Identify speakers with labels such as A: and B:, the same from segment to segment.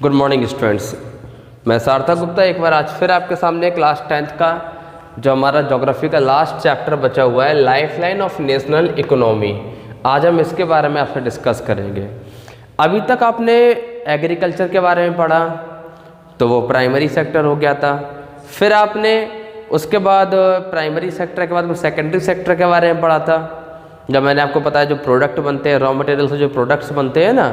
A: Good morning students. मैं सार्थक गुप्ता एक बार आज फिर आपके सामने क्लास 10th का जो हमारा ज्योग्राफी का लास्ट चैप्टर बचा हुआ है, लाइफलाइन ऑफ नेशनल इकोनॉमी, आज हम इसके बारे में आपसे डिस्कस करेंगे। अभी तक आपने एग्रीकल्चर के बारे में पढ़ा तो वो प्राइमरी सेक्टर हो गया था। फिर आपने उसके बाद प्राइमरी सेक्टर के बाद सेकेंडरी सेक्टर के बारे में पढ़ा था, जब मैंने आपको बताया जो प्रोडक्ट बनते हैं, रॉ मटेरियल से जो प्रोडक्ट्स बनते हैं ना,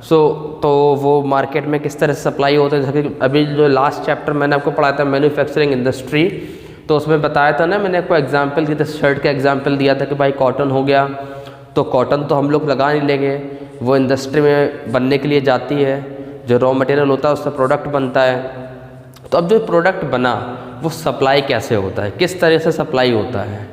A: तो वो मार्केट में किस तरह से सप्लाई होते हैं। जैसे कि अभी जो लास्ट चैप्टर मैंने आपको पढ़ाया था मैन्युफैक्चरिंग इंडस्ट्री, तो उसमें बताया था ना, मैंने आपको एग्जांपल दिया था, शर्ट का एग्जांपल दिया था कि भाई कॉटन हो गया, तो कॉटन तो हम लोग लगा नहीं लेंगे, वो इंडस्ट्री में बनने के लिए जाती है, जो रॉ मटेरियल होता है उससे प्रोडक्ट बनता है। तो अब जो प्रोडक्ट बना वो सप्लाई कैसे होता है, किस तरह से सप्लाई होता है,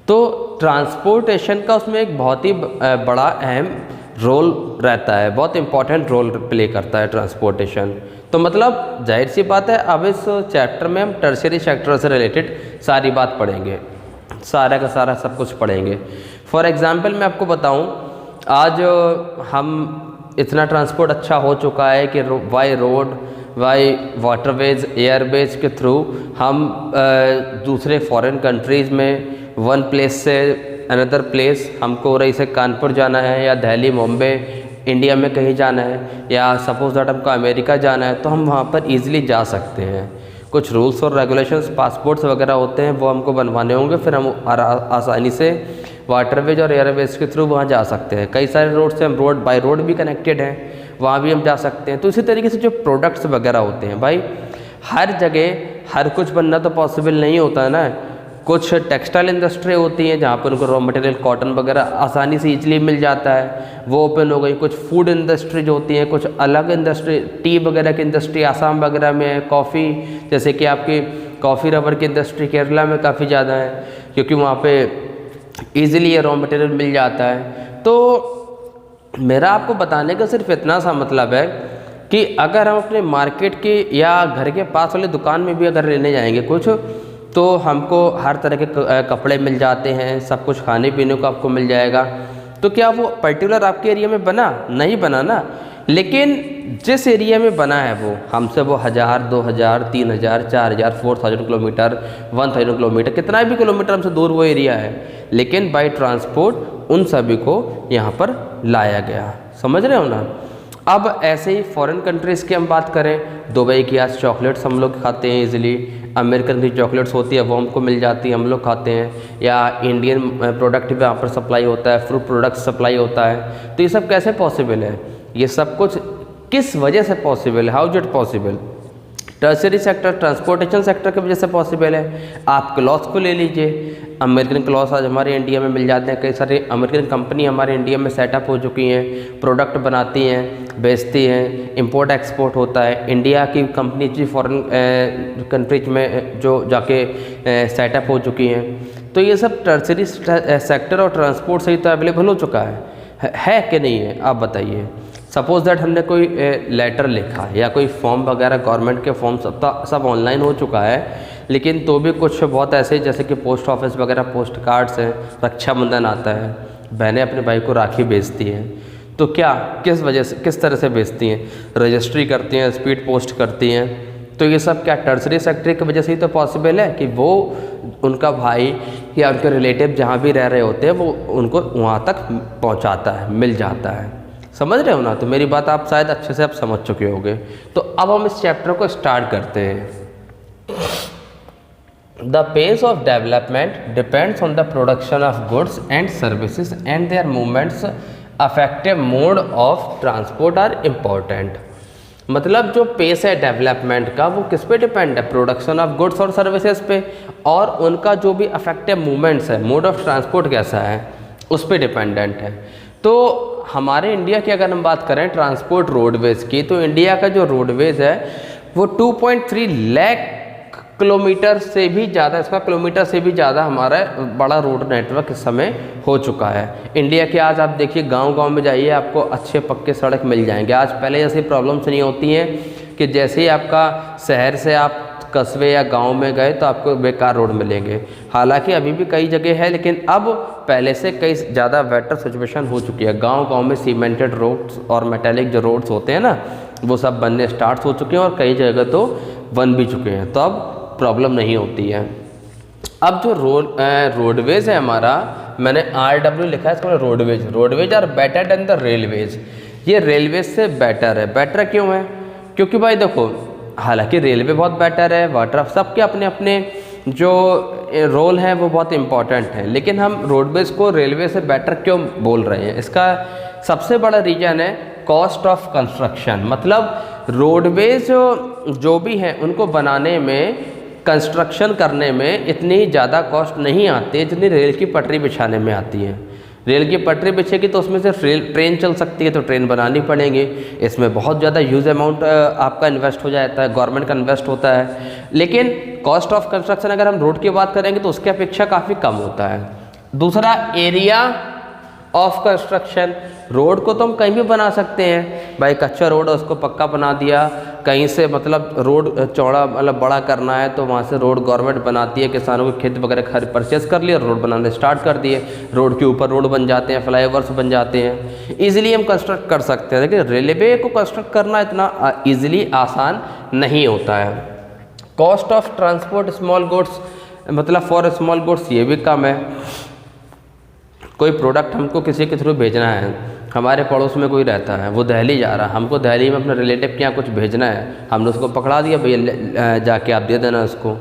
A: तो ट्रांसपोर्टेशन का उसमें एक बहुत ही बड़ा अहम रोल रहता है, बहुत इंपॉर्टेंट रोल प्ले करता है ट्रांसपोर्टेशन। तो मतलब जाहिर सी बात है, अब इस चैप्टर में हम टर्शियरी सेक्टर से रिलेटेड सारी बात पढ़ेंगे, सारा का सारा सब कुछ पढ़ेंगे। फॉर एग्जांपल मैं आपको बताऊं, आज हम इतना ट्रांसपोर्ट अच्छा हो चुका है कि by road, by waterways, airways के थ्रू हम दूसरे फॉरेन कंट्रीज़ में वन प्लेस से अनदर प्लेस, हमको रही से कानपुर जाना है या दिल्ली, मुंबई, इंडिया में कहीं जाना है, या सपोज दैट हमको अमेरिका जाना है, तो हम वहाँ पर इजीली जा सकते हैं। कुछ रूल्स और रेगुलेशंस, पासपोर्ट्स वगैरह होते हैं, वो हमको बनवाने होंगे, फिर हम आसानी से वाटरवेज और एयरवेज के थ्रू वहाँ जा सकते हैं। कई सारे रोड से हम बाय रोड भी कनेक्टेड हैं, वहाँ भी हम जा सकते हैं। तो इसी तरीके से जो प्रोडक्ट्स वगैरह होते हैं, भाई हर जगह हर कुछ बनना तो पॉसिबल नहीं होता है ना। कुछ टेक्सटाइल इंडस्ट्री होती हैं जहाँ पर उनको रॉ मटेरियल कॉटन वगैरह आसानी से इजीली मिल जाता है, वो ओपन हो गई। कुछ फूड इंडस्ट्री जो होती है, कुछ अलग इंडस्ट्री, टी वगैरह की इंडस्ट्री आसाम वगैरह में है, कॉफ़ी, जैसे कि आपकी कॉफ़ी रबर की इंडस्ट्री केरला में काफ़ी ज़्यादा है, क्योंकि वहाँ पे ईज़िली ये रॉ मटेरियल मिल जाता है। तो मेरा आपको बताने का सिर्फ इतना सा मतलब है कि अगर हम अपने मार्केट के या घर के पास वाली दुकान में भी अगर लेने जाएंगे कुछ, तो हमको हर तरह के कपड़े मिल जाते हैं, सब कुछ खाने पीने को आपको मिल जाएगा। तो क्या वो पर्टिकुलर आपके एरिया में बना नहीं बना ना, लेकिन जिस एरिया में बना है वो हमसे वो 1000, 2000, 3000, 4000, 4000 किलोमीटर, 1000 किलोमीटर, कितना भी किलोमीटर हमसे दूर वो एरिया है, लेकिन बाई ट्रांसपोर्ट उन सभी को यहाँ पर लाया गया। समझ रहे हो ना। अब ऐसे ही फॉरेन कंट्रीज़ की हम बात करें, दुबई की आज चॉकलेट्स हम लोग खाते हैं इजीली, अमेरिकन की चॉकलेट्स होती है वो हमको मिल जाती है, हम लोग खाते हैं, या इंडियन प्रोडक्ट भी यहाँ पर सप्लाई होता है, फ्रूट प्रोडक्ट सप्लाई होता है। तो ये सब कैसे पॉसिबल है, ये सब कुछ किस वजह से पॉसिबल है, how is it possible. Tertiary sector, transportation sector की वजह से पॉसिबल है। आप क्लॉथ को ले लीजिए, अमेरिकन क्लॉथ आज हमारे इंडिया में मिल जाते हैं, कई सारे अमेरिकन कंपनी हमारे इंडिया में सेटअप हो चुकी हैं, प्रोडक्ट बनाती हैं, बेचती हैं, इंपोर्ट एक्सपोर्ट होता है। इंडिया की कंपनी जी फॉरेन कंट्रीज में जो जाके सेटअप हो चुकी हैं। तो ये सब टर्शियरी सेक्टर और ट्रांसपोर्ट से ही तो अवेलेबल हो चुका है कि नहीं है, आप बताइए। सपोज दैट हमने कोई लेटर लिखा या कोई फॉर्म वगैरह, गवर्नमेंट के फॉर्म सब ऑनलाइन हो चुका है, लेकिन तो भी कुछ बहुत ऐसे जैसे कि पोस्ट ऑफिस वगैरह, पोस्ट कार्ड्स हैं, रक्षाबंधन आता है, बहनें अपने भाई को राखी बेचती हैं, तो क्या किस वजह से, किस तरह से बेचती हैं, रजिस्ट्री करती हैं, स्पीड पोस्ट करती हैं। तो ये सब क्या टर्शियरी सेक्टर की वजह से ही तो पॉसिबल है कि वो उनका भाई या उनके रिलेटिव जहाँ भी रह रहे होते हैं वो उनको वहाँ तक पहुँचाता है, मिल जाता है। समझ रहे हो ना। तो मेरी बात आप शायद अच्छे से आप समझ चुके होंगे। तो अब हम इस चैप्टर को स्टार्ट करते हैं। The pace of development depends on the production of goods and services and their movements affective mode of transport are important. मतलब जो पेस है डेवलपमेंट का वो किस पे डिपेंड है, प्रोडक्शन ऑफ गुड्स और सर्विसेज पे, और उनका जो भी अफेक्टिव मूवमेंट्स है, मोड ऑफ ट्रांसपोर्ट कैसा है, उस पर डिपेंडेंट है। तो हमारे इंडिया की अगर हम बात करें ट्रांसपोर्ट रोडवेज की, तो इंडिया का जो रोडवेज है वो 2.3 लाख किलोमीटर से भी ज़्यादा, इसका किलोमीटर से भी ज़्यादा हमारा बड़ा रोड नेटवर्क इस समय हो चुका है इंडिया के। आज आप देखिए गांव-गांव में जाइए, आपको अच्छे पक्के सड़क मिल जाएंगे। आज पहले जैसी प्रॉब्लम्स नहीं होती हैं कि जैसे ही आपका शहर से आप कस्बे या गांव में गए तो आपको बेकार रोड मिलेंगे। हालांकि अभी भी कई जगह है, लेकिन अब पहले से कई ज़्यादा बेटर सिचुएशन हो चुकी है। गांव-गांव में सीमेंटेड रोड्स और मेटेलिक जो रोड्स होते हैं ना, वो सब बनने स्टार्ट हो चुके हैं और कई जगह तो बन भी चुके हैं, तो अब प्रॉब्लम नहीं होती है। अब जो रोडवेज है हमारा, मैंने RW लिखा है इसको, roadways are better than the railways. ये रेलवेज से बेटर है। बेटर क्यों है? क्योंकि भाई देखो, हालांकि रेलवे बहुत बेटर है, वाटर सबके अपने अपने जो रोल हैं वो बहुत इंपॉर्टेंट है, लेकिन हम रोडवेज को रेलवे से बेटर क्यों बोल रहे हैं? इसका सबसे बड़ा रीज़न है कॉस्ट ऑफ कंस्ट्रक्शन। मतलब रोडवेज जो भी हैं उनको बनाने में, कंस्ट्रक्शन करने में इतनी ज़्यादा कॉस्ट नहीं आती जितनी रेल की पटरी बिछाने में आती है। रेल की पटरी बिछेगी तो उसमें सिर्फ ट्रेन चल सकती है, तो ट्रेन बनानी पड़ेंगी। इसमें बहुत ज़्यादा ह्यूज अमाउंट आपका इन्वेस्ट हो जाता है, गवर्नमेंट का इन्वेस्ट होता है। लेकिन कॉस्ट ऑफ कंस्ट्रक्शन अगर हम रोड की बात करेंगे तो उसकी अपेक्षा काफ़ी कम होता है। दूसरा, एरिया ऑफ कंस्ट्रक्शन। रोड को तो हम कहीं भी बना सकते हैं भाई, कच्चा रोड है उसको पक्का बना दिया, कहीं से मतलब रोड चौड़ा मतलब बड़ा करना है तो वहाँ से रोड गवर्नमेंट बनाती है, किसानों के खेत वगैरह परचेस कर लिए, रोड बनाने स्टार्ट कर दिए, रोड के ऊपर रोड बन जाते हैं, फ्लाईओवर्स बन जाते हैं, ईजिली हम कंस्ट्रक्ट कर सकते हैं। लेकिन रेलवे को कंस्ट्रक्ट करना इतना ईजिली आसान नहीं होता है। Cost of transport small goods, मतलब फॉर स्मॉल गुड्स, ये भी कम है। कोई प्रोडक्ट हमको किसी के थ्रू भेजना है, हमारे पड़ोस में कोई रहता है, वो दिल्ली जा रहा है, हमको दिल्ली में अपने रिलेटिव के यहाँ कुछ भेजना है, हमने उसको पकड़ा दिया, भैया जाके आप दे देना उसको,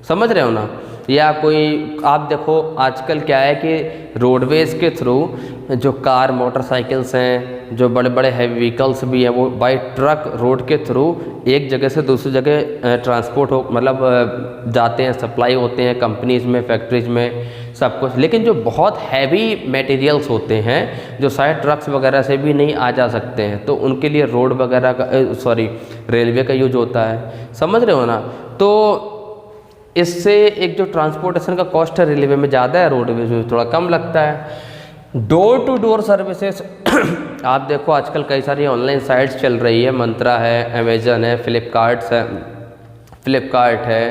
A: समझ रहे हो ना। या कोई आप देखो आजकल क्या है कि रोडवेज़ के थ्रू जो कार मोटरसाइकिल्स हैं, जो बड़े बड़े हैवी व्हीकल्स भी हैं, वो बाय ट्रक रोड के थ्रू एक जगह से दूसरी जगह ट्रांसपोर्ट हो, मतलब जाते हैं, सप्लाई होते हैं कंपनीज़ में, फैक्ट्रीज में, सब कुछ। लेकिन जो बहुत हैवी मटेरियल्स होते हैं जो शायद ट्रक्स वगैरह से भी नहीं आ जा सकते हैं, तो उनके लिए रोड वगैरह का रेलवे का यूज होता है, समझ रहे हो ना। तो इससे एक जो ट्रांसपोर्टेशन का कॉस्ट है रेलवे में ज़्यादा है, रोडवेज में थोड़ा कम लगता है। डोर टू डोर सर्विसेज आप देखो आजकल कई सारी ऑनलाइन साइट्स चल रही है, मंत्रा है, अमेजन है, फ्लिपकार्ट है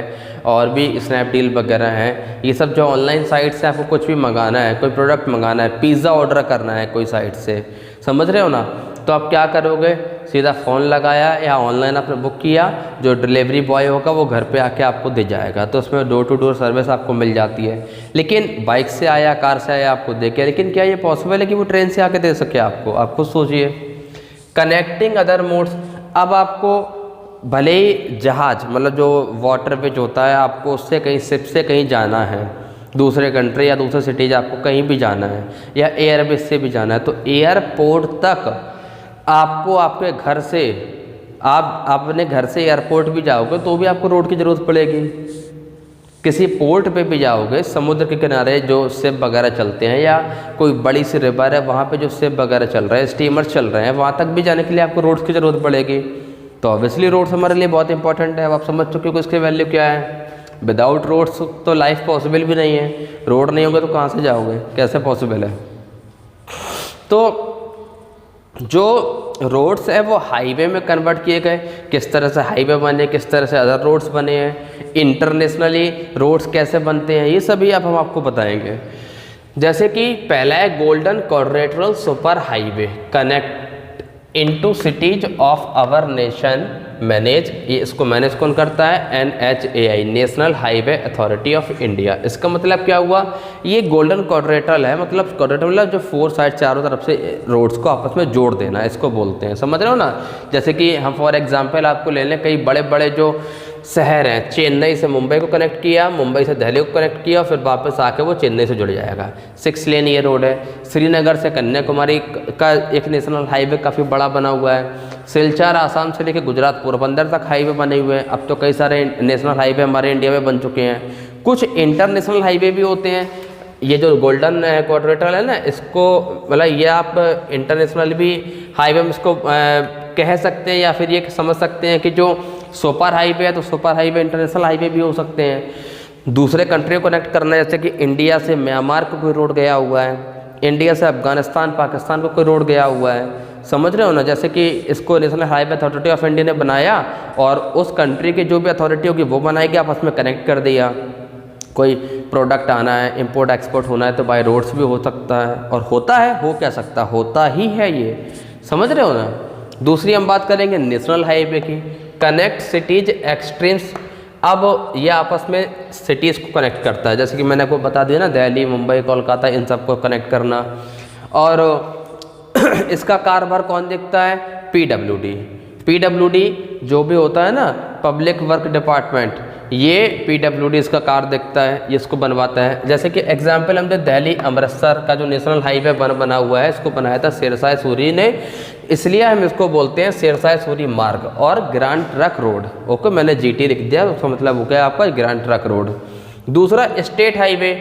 A: और भी स्नैपडील वगैरह हैं। ये सब जो ऑनलाइन साइट से आपको कुछ भी मंगाना है, कोई प्रोडक्ट मंगाना है, पिज़्ज़ा ऑर्डर करना है कोई साइट से, समझ रहे हो ना, तो आप क्या करोगे, सीधा फ़ोन लगाया या ऑनलाइन आपने बुक किया, जो डिलीवरी बॉय होगा वो घर पे आके आपको दे जाएगा, तो उसमें डोर टू डोर सर्विस आपको मिल जाती है। लेकिन बाइक से आया, कार से आया, आपको दे के, लेकिन क्या ये पॉसिबल है कि वो ट्रेन से आके दे सके आपको? आप खुद सोचिए। कनेक्टिंग अदर मोड्स, अब आपको भले ही जहाज़ मतलब जो वाटर पे होता है, आपको उससे कहीं शिप से कहीं जाना है, दूसरे कंट्री या दूसरे सिटीज आपको कहीं भी जाना है, या एयरबेस से भी जाना है, तो एयरपोर्ट तक आपको आपके घर से, आप अपने घर से एयरपोर्ट भी जाओगे तो भी आपको रोड की ज़रूरत पड़ेगी। किसी पोर्ट पे भी जाओगे, समुद्र के किनारे जो शिप वगैरह चलते हैं, या कोई बड़ी सी रिवर है वहाँ पे जो शिप वगैरह चल रहे हैं, स्टीमर चल रहे हैं, वहाँ तक भी जाने के लिए आपको रोड्स की ज़रूरत पड़ेगी। तो ऑब्वियसली रोड्स हमारे लिए बहुत इंपॉर्टेंट है। अब आप समझ चुके हो कि इसकी वैल्यू क्या है। विदाउट रोड्स तो लाइफ पॉसिबल भी नहीं है, रोड नहीं होगा तो कहाँ से जाओगे, कैसे पॉसिबल है। तो जो रोड्स है वो हाईवे में कन्वर्ट किए गए, किस तरह से हाईवे बने, किस तरह से अदर रोड्स बने हैं, इंटरनेशनली रोड्स कैसे बनते हैं, ये सभी अब हम आपको बताएंगे। जैसे कि पहला है golden quadrilateral super highway, connect into cities of our nation manage, ये इसको मैनेज कौन करता है, NHAI, national highway authority of India. इसका मतलब क्या हुआ, ये गोल्डन क्वाड्रिलेटरल है, मतलब क्वाड्रिलेटरल मतलब जो 4 साइड चारों तरफ से रोड्स को आपस में जोड़ देना, इसको बोलते हैं, समझ रहे हो ना। जैसे कि हम फॉर एग्जांपल आपको ले लें, कई बड़े बड़े जो शहर हैं, चेन्नई से मुंबई को कनेक्ट किया, मुंबई से दिल्ली को कनेक्ट किया, फिर वापस आके वो चेन्नई से जुड़ जाएगा। 6 लेन ये रोड है। श्रीनगर से कन्याकुमारी का एक नेशनल हाईवे काफ़ी बड़ा बना हुआ है। सिलचर आसाम से लेकर गुजरात पोरबंदर तक हाईवे बने हुए हैं। अब तो कई सारे नेशनल हाईवे हमारे इंडिया में बन चुके हैं। कुछ इंटरनेशनल हाईवे भी होते हैं। ये जो गोल्डन क्वाड्रिलेटरल है ना, इसको मतलब ये आप इंटरनेशनल भी हाईवे में इसको कह सकते हैं, या फिर ये समझ सकते हैं कि जो सुपर हाईवे है तो सुपर हाईवे इंटरनेशनल हाईवे भी हो सकते हैं। दूसरे कंट्री को कनेक्ट करना है, जैसे कि इंडिया से म्यांमार को कोई रोड गया हुआ है, इंडिया से अफगानिस्तान पाकिस्तान को कोई रोड गया हुआ है, समझ रहे हो ना। जैसे कि इसको national highway authority of India ने बनाया और उस कंट्री की जो भी अथॉरिटी होगी वो बनाएगी, आपस में कनेक्ट कर दिया। कोई प्रोडक्ट आना है, इंपोर्ट एक्सपोर्ट होना है तो बाय रोड्स भी हो सकता है, और होता है, हो क्या सकता, होता ही है ये, समझ रहे हो ना। दूसरी हम बात करेंगे नेशनल हाईवे की, कनेक्ट सिटीज एक्सट्रीम्स। अब ये आपस में सिटीज़ को कनेक्ट करता है, जैसे कि मैंने आपको बता दिया ना, दिल्ली, मुंबई, कोलकाता, इन सबको कनेक्ट करना। और इसका कारोबार कौन देखता है? PWD। PWD जो भी होता है ना, पब्लिक वर्क डिपार्टमेंट, ये PWD इसका कार देखता है, ये इसको बनवाता है। जैसे कि एग्जाम्पल हम दिल्ली अमृतसर का जो नेशनल हाईवे बना हुआ है, इसको बनाया था शेरशाह सूरी ने, इसलिए हम इसको बोलते हैं शेरशाह सूरी मार्ग और ग्रैंड ट्रक रोड। ओके, मैंने GT लिख दिया, उसका मतलब हो गया आपका ग्रैंड ट्रक रोड। दूसरा state highway,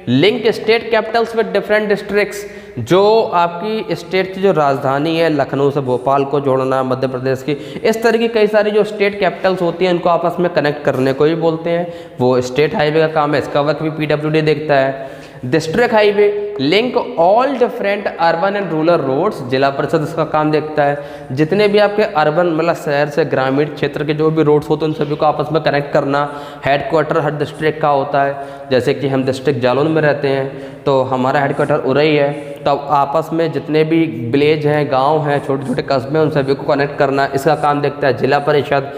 A: link state Capitals with different districts, जो आपकी स्टेट की जो राजधानी है, लखनऊ से भोपाल को जोड़ना, मध्य प्रदेश की, इस तरह की कई सारी जो स्टेट कैपिटल्स होती हैं, इनको आपस में कनेक्ट करने को ही बोलते हैं, वो स्टेट हाईवे का काम है। इसका वर्क भी PWD देखता है। District highway, link all different urban and rural roads, जिला परिषद इसका काम देखता है। जितने भी आपके अर्बन मतलब शहर से ग्रामीण क्षेत्र के जो भी रोड्स होते हैं, उन सभी को आपस में कनेक्ट करना। हेडक्वार्टर हर डिस्ट्रिक्ट का होता है, जैसे कि हम डिस्ट्रिक्ट जालौन में रहते हैं, तो हमारा हेडक्वार्टर उरई है, तो आपस में जितने भी विलेज हैं, गाँव हैं, छोटे छोटे कस्बे हैं, उन सभी को कनेक्ट करना, इसका काम देखता है जिला परिषद।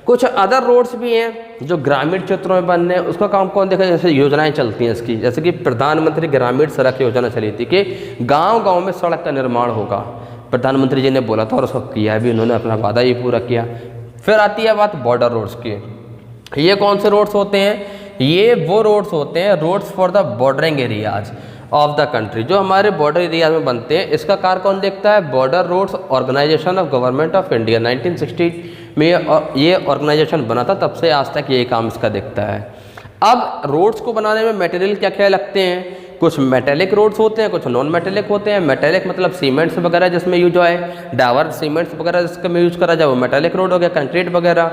A: कुछ अदर रोड्स भी हैं जो ग्रामीण क्षेत्रों में बनने हैं, उसका काम कौन देखा? जैसे योजनाएं चलती हैं इसकी, जैसे कि प्रधानमंत्री ग्रामीण सड़क योजना चली थी कि गांव-गांव में सड़क का निर्माण होगा, प्रधानमंत्री जी ने बोला था और उसको किया भी, उन्होंने अपना वादा ही पूरा किया। फिर आती है बात बॉर्डर रोड्स की। ये कौन से रोड्स होते हैं? ये वो रोड्स होते हैं, roads for the bordering areas of the country, जो हमारे बॉर्डर एरिया में बनते हैं। इसका कार्य कौन देखता है? Border roads organisation of government of India, 1960 में ये ऑर्गेनाइजेशन बना था, तब से आज तक ये काम इसका दिखता है। अब रोड्स को बनाने में मटेरियल क्या क्या लगते हैं? कुछ मेटेलिक रोड्स होते हैं, कुछ नॉन मेटेलिक होते हैं। मेटेलिक मतलब सीमेंट्स वगैरह जिसमें यूज है, डावर सीमेंट्स वगैरह जिसमें यूज करा जाए वो मेटेलिक रोड हो गया, कंक्रीट वगैरह।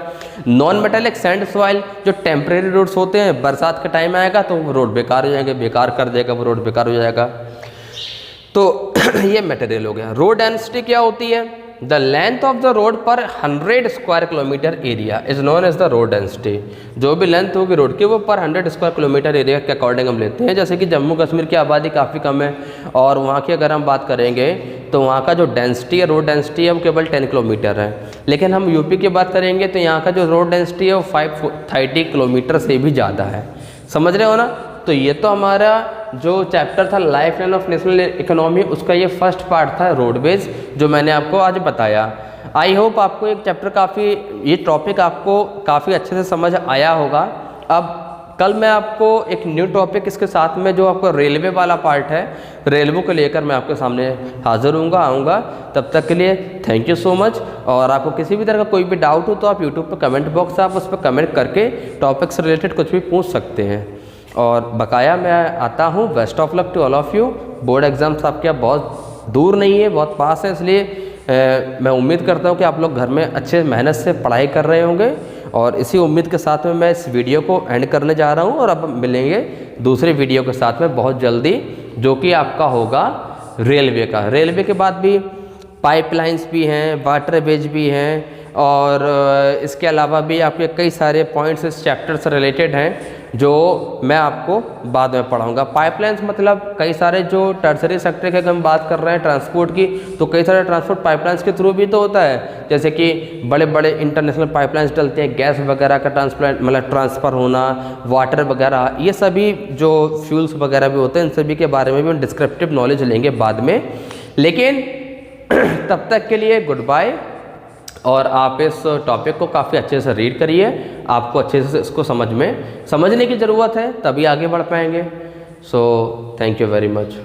A: नॉन मेटेलिक सैंड सॉइल, जो टेम्परेरी रोड्स होते हैं, बरसात का टाइम आएगा तो वो रोड बेकार हो जाएंगे, बेकार कर देगा वो रोड, बेकार हो जाएगा, तो ये मटेरियल हो गया। रोड डेंसिटी क्या होती है? The length of the road पर 100 square kilometre area is known as the road density. जो भी लेंथ होगी रोड की वो पर 100 स्क्वायर किलोमीटर एरिया के अकॉर्डिंग हम लेते हैं। जैसे कि जम्मू कश्मीर की आबादी काफ़ी कम है और वहाँ की अगर हम बात करेंगे तो वहाँ का जो डेंसिटी है, रोड डेंसिटी है, वो केवल 10 किलोमीटर है। लेकिन हम यूपी की बात करेंगे तो यहाँ का जो रोड डेंसिटी है वो 530 किलोमीटर से भी ज़्यादा है। समझ रहे हो ना? तो ये तो हमारा जो चैप्टर था life line of national economy, उसका ये फर्स्ट पार्ट था रोडवेज, जो मैंने आपको आज बताया। आई होप आपको एक चैप्टर ये टॉपिक आपको काफ़ी अच्छे से समझ आया होगा। अब कल मैं आपको एक न्यू टॉपिक इसके साथ में, जो आपको रेलवे वाला पार्ट है, रेलवे को लेकर मैं आपके सामने हाजिर आऊँगा। तब तक के लिए थैंक यू सो मच। और आपको किसी भी तरह का कोई भी डाउट हो तो आप यूट्यूब पर कमेंट बॉक्स है, आप उस पर कमेंट करके टॉपिक से रिलेटेड कुछ भी पूछ सकते हैं। और बकाया मैं आता हूँ। Best of luck to all of you. Board exams आपके यहाँ बहुत दूर नहीं है, बहुत पास है, इसलिए मैं उम्मीद करता हूँ कि आप लोग घर में अच्छे मेहनत से पढ़ाई कर रहे होंगे। और इसी उम्मीद के साथ में मैं इस वीडियो को एंड करने जा रहा हूँ और अब मिलेंगे दूसरे वीडियो के साथ में बहुत जल्दी, जो कि आपका होगा रेलवे का। रेलवे के बाद भी पाइपलाइंस भी हैं, वाटरवेज भी हैं, और इसके अलावा भी आपके कई सारे पॉइंट्स इस चैप्टर से रिलेटेड हैं जो मैं आपको बाद में पढ़ाऊँगा। पाइपलाइंस मतलब कई सारे जो टर्सरी सेक्टर की हम बात कर रहे हैं ट्रांसपोर्ट की, तो कई सारे ट्रांसपोर्ट पाइपलाइंस के थ्रू भी तो होता है। जैसे कि बड़े बड़े इंटरनेशनल पाइपलाइंस डलते हैं, गैस वगैरह का ट्रांसफ़र होना, वाटर वगैरह, ये सभी जो फ्यूल्स वगैरह भी होते हैं, इन सभी के बारे में भी हम डिस्क्रिप्टिव नॉलेज लेंगे बाद में। लेकिन तब तक के लिए गुड बाय। और आप इस टॉपिक को काफ़ी अच्छे से रीड करिए, आपको अच्छे से इसको समझने की ज़रूरत है, तभी आगे बढ़ पाएंगे। So thank you very much.